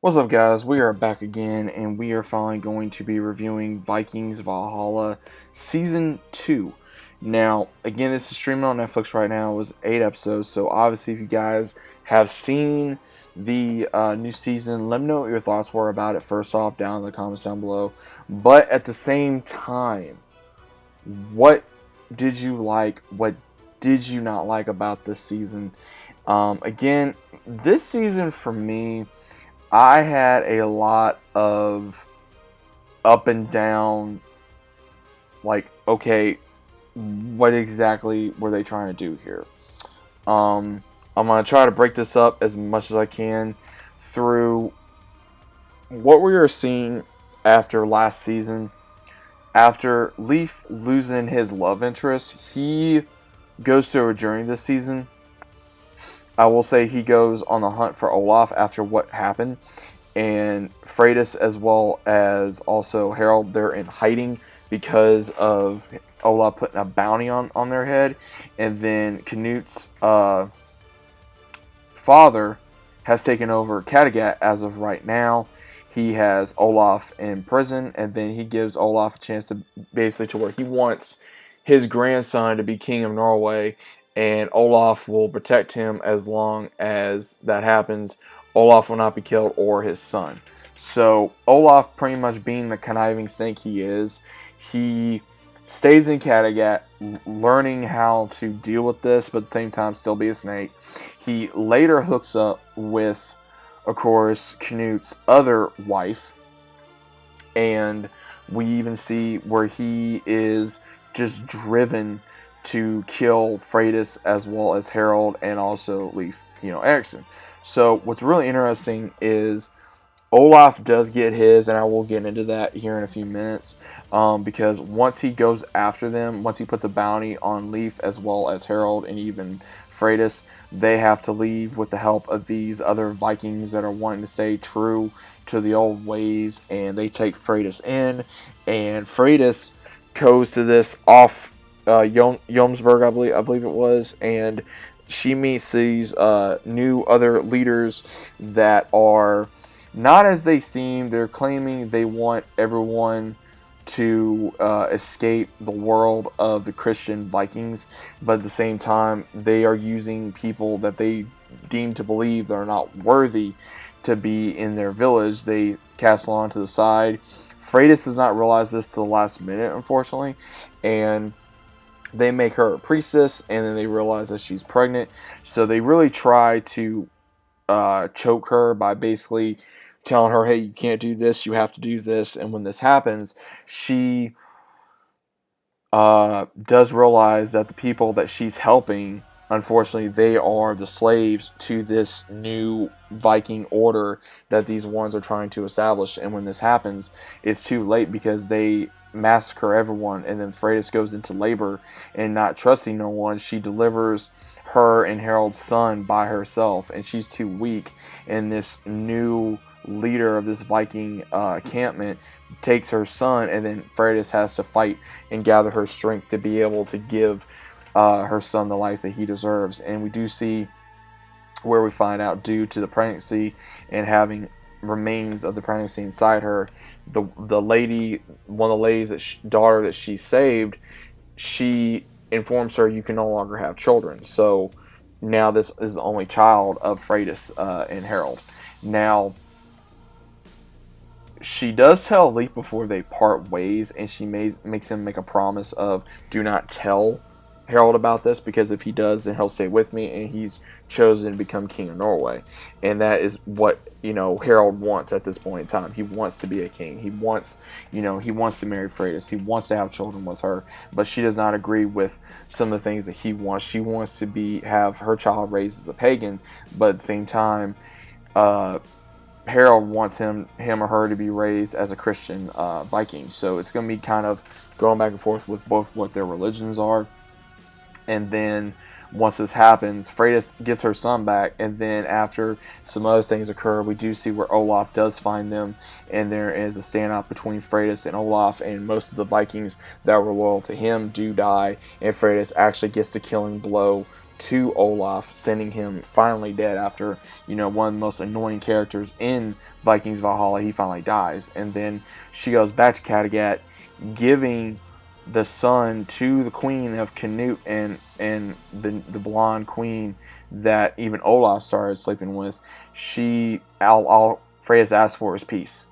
What's up, guys? We are back again, and we are finally going to be reviewing Vikings Valhalla Season 2. Now, again, this is streaming on Netflix right now. It was 8 episodes, so obviously, if you guys have seen the new season, let me know what your thoughts were about it first off down in the comments down below. But at the same time, what did you like? What did you not like about this season? Again, this season for me, I had a lot of up and down, like, okay, what exactly were they trying to do here? I'm going to try to break this up as much as I can through what we were seeing after last season. After Leaf losing his love interest, he goes through a journey this season. I will say he goes on the hunt for Olaf after what happened. And Freydis, as well as also Harold, they're in hiding because of Olaf putting a bounty on their head. And then Knut's father has taken over Kattegat as of right now. He has Olaf in prison, and then he gives Olaf a chance to basically to where he wants his grandson to be king of Norway, and Olaf will protect him as long as that happens. Olaf will not be killed, or his son. So Olaf, pretty much being the conniving snake he is, he stays in Kattegat, learning how to deal with this, but at the same time still be a snake. He later hooks up with, of course, Knut's other wife, and we even see where he is just driven to kill Freydis as well as Harold and also Leif, Erikson. So what's really interesting is Olaf does get his, and I will get into that here in a few minutes, because once he goes after them, once he puts a bounty on Leif as well as Harold and even Freydis, they have to leave with the help of these other Vikings that are wanting to stay true to the old ways, and they take Freydis in, and Freydis goes to this off Jomsburg, I believe it was, and she meets these new other leaders that are not as they seem. They're claiming they want everyone to escape the world of the Christian Vikings, but at the same time, they are using people that they deem to believe they're not worthy to be in their village. They cast on to the side. Freydis does not realize this to the last minute, unfortunately, and they make her a priestess, and then they realize that she's pregnant. So they really try to choke her by basically telling her, hey, you can't do this, you have to do this. And when this happens, she does realize that the people that she's helping, unfortunately, they are the slaves to this new Viking order that these ones are trying to establish. And when this happens, it's too late because they massacre everyone, and then Freydis goes into labor, and not trusting no one, she delivers her and Harold's son by herself, and she's too weak, and this new leader of this Viking encampment takes her son, and then Freydis has to fight and gather her strength to be able to give her son the life that he deserves. And we do see where we find out, due to the pregnancy and having remains of the pregnancy inside her, the lady, one of the ladies daughter that she saved, she informs her, you can no longer have children. So now this is the only child of Freydis and Harold. Now, she does tell Leif before they part ways, and she makes him make a promise of, do not tell Harold about this, because if he does, then he'll stay with me, and he's chosen to become king of Norway. And that is what Harold wants at this point in time. He wants to be a king. He wants he wants to marry Freydis. He wants to have children with her, but she does not agree with some of the things that he wants. She wants to have her child raised as a pagan, but at the same time, Harold wants him or her to be raised as a Christian Viking. So it's going to be kind of going back and forth with both what their religions are. And then once this happens, Freydis gets her son back, and then after some other things occur, we do see where Olaf does find them, and there is a standoff between Freydis and Olaf, and most of the Vikings that were loyal to him do die, and Freydis actually gets the killing blow to Olaf, sending him finally dead after, one of the most annoying characters in Vikings Valhalla. He finally dies. And then she goes back to Kattegat, giving the son to the queen of Canute and the blonde queen that even Olaf started sleeping with. All Freya's asked for is peace.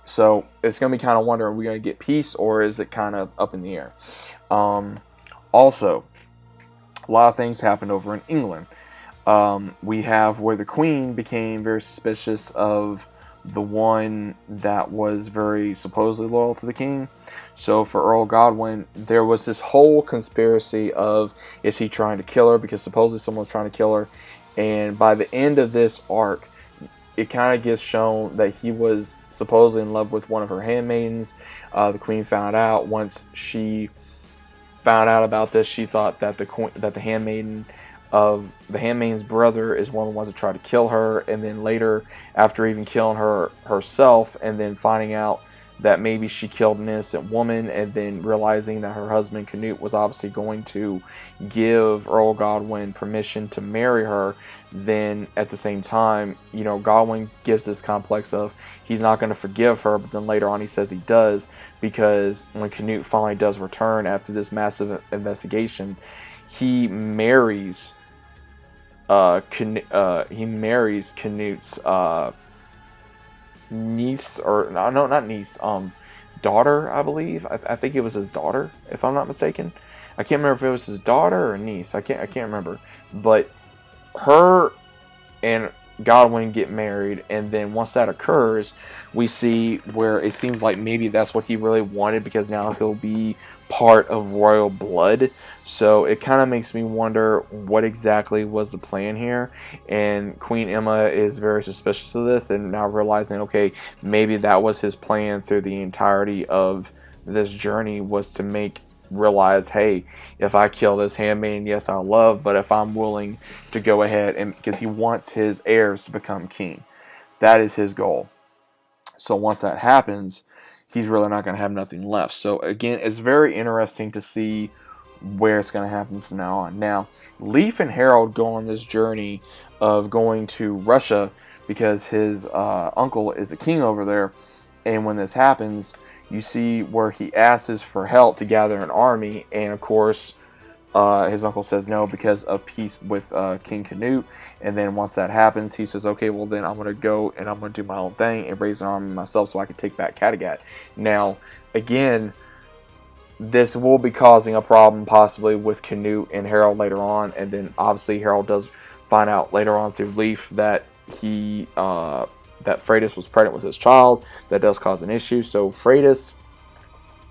So it's going to be kind of wondering, are we going to get peace, or is it kind of up in the air? Also, a lot of things happened over in England. We have where the queen became very suspicious of the one that was very supposedly loyal to the king. So for Earl Godwin, there was this whole conspiracy of, is he trying to kill her? Because supposedly someone's trying to kill her. And by the end of this arc, it kind of gets shown that he was supposedly in love with one of her handmaidens. The queen found out. Once she found out about this, she thought that the handmaid's brother is one of the ones that tried to kill her. And then later, after even killing her herself, and then finding out that maybe she killed an innocent woman, and then realizing that her husband Canute was obviously going to give Earl Godwin permission to marry her, then at the same time, Godwin gives this complex of he's not going to forgive her, but then later on he says he does, because when Canute finally does return after this massive investigation, he marries Canute's niece, or no, not niece, daughter, I believe. I think it was his daughter, if I'm not mistaken. I can't remember if it was his daughter or niece. I can't remember. But her and Godwin get married, and then once that occurs, we see where it seems like maybe that's what he really wanted, because now he'll be part of royal blood. So it kind of makes me wonder what exactly was the plan here. And Queen Emma is very suspicious of this, and now realizing, okay, maybe that was his plan through the entirety of this journey, was to realize, hey, if I kill this handmaiden, yes, I'll love, but if I'm willing to go ahead, and because he wants his heirs to become king, that is his goal. So once that happens, he's really not going to have nothing left. So again, it's very interesting to see where it's going to happen from now on. Now, Leif and Harold go on this journey of going to Russia because his uncle is the king over there. And when this happens, you see where he asks for help to gather an army. And of course, his uncle says no because of peace with King Canute. And then once that happens, he says, okay, well then I'm going to go and I'm going to do my own thing and raise an army myself so I can take back Kattegat. Now, again, this will be causing a problem possibly with Canute and Harold later on. And then obviously Harold does find out later on through Leif that that Freydis was pregnant with his child. That does cause an issue. So Freydis,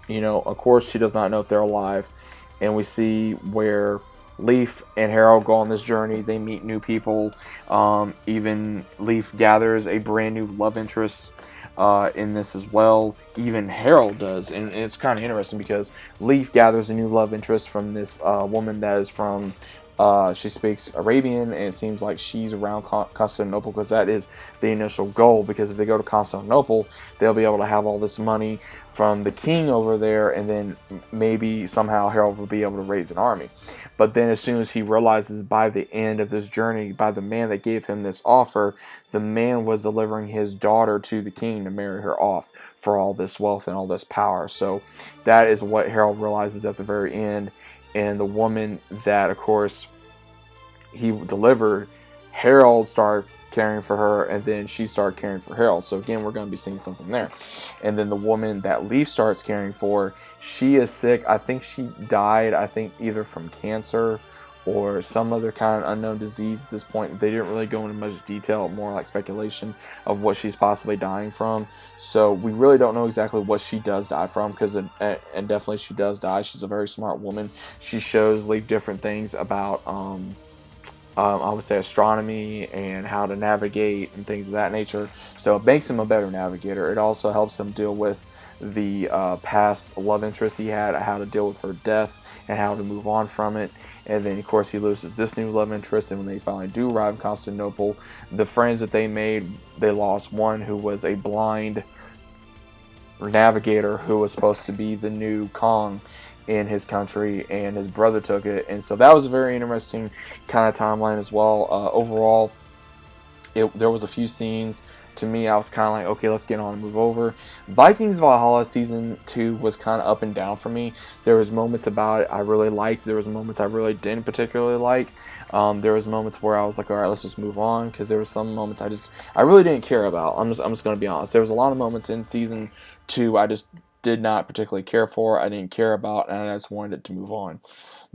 of course, she does not know if they're alive. And we see where Leif and Harold go on this journey. They meet new people. Even Leif gathers a brand new love interest in this as well. Even Harold does. And it's kind of interesting because Leif gathers a new love interest from this woman that is from, she speaks Arabian, and it seems like she's around Constantinople, because that is the initial goal. Because if they go to Constantinople, they'll be able to have all this money from the king over there, and then maybe somehow Harold will be able to raise an army. But then as soon as he realizes by the end of this journey, by the man that gave him this offer, the man was delivering his daughter to the king to marry her off for all this wealth and all this power. So that is what Harold realizes at the very end. And the woman that, of course, he delivered, Harold started caring for her, and then she started caring for Harold. So again, we're going to be seeing something there. And then the woman that Leif starts caring for, she is sick. I think she died, either from cancer or some other kind of unknown disease at this point. They didn't really go into much detail, more like speculation of what she's possibly dying from. So we really don't know exactly what she does die from, because and definitely she does die. She's a very smart woman. She shows Leif different things about I would say astronomy and how to navigate and things of that nature. So it makes him a better navigator. It also helps him deal with the past love interest he had, how to deal with her death and how to move on from it. And then, of course, he loses this new love interest. And when they finally do arrive in Constantinople, the friends that they made, they lost one who was a blind navigator who was supposed to be the new Kong. in his country, and his brother took it. And so that was a very interesting kind of timeline as well. Overall, there was a few scenes to me I was kind of like, okay, let's get on and move over. Vikings Valhalla season 2 was kind of up and down for me. There was moments about it I really liked. There was moments I really didn't particularly like. There was moments where I was like, all right, let's just move on, because there were some moments I really didn't care about. I'm just going to be honest. There was a lot of moments in season 2 I just did not particularly care for. I didn't care about, and I just wanted it to move on.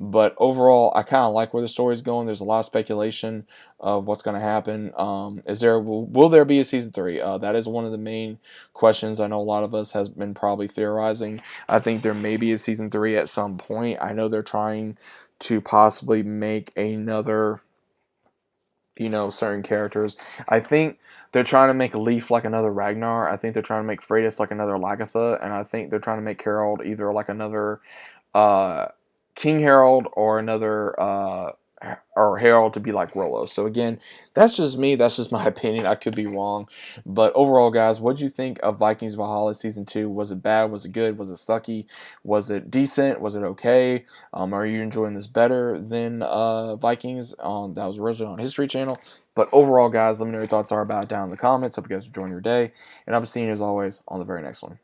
But overall, I kind of like where the story's going. There's a lot of speculation of what's going to happen. Will there be a season 3? That is one of the main questions I know a lot of us has been probably theorizing. I think there may be a season 3 at some point. I know they're trying to possibly make another, certain characters. I think they're trying to make Leaf like another Ragnar. I think they're trying to make Freydis like another Lagertha, and I think they're trying to make Harold either like another uh, King Harold or another or Harold to be like Rollo. So again, that's just me. That's just my opinion. I could be wrong, but overall, guys, what do you think of Vikings Valhalla season 2? Was it bad? Was it good? Was it sucky? Was it decent? Was it okay? Are you enjoying this better than Vikings that was originally on History Channel? But overall, guys, let me know your thoughts are about it down in the comments. Hope you guys are enjoying your day, and I'll be seeing you as always on the very next one.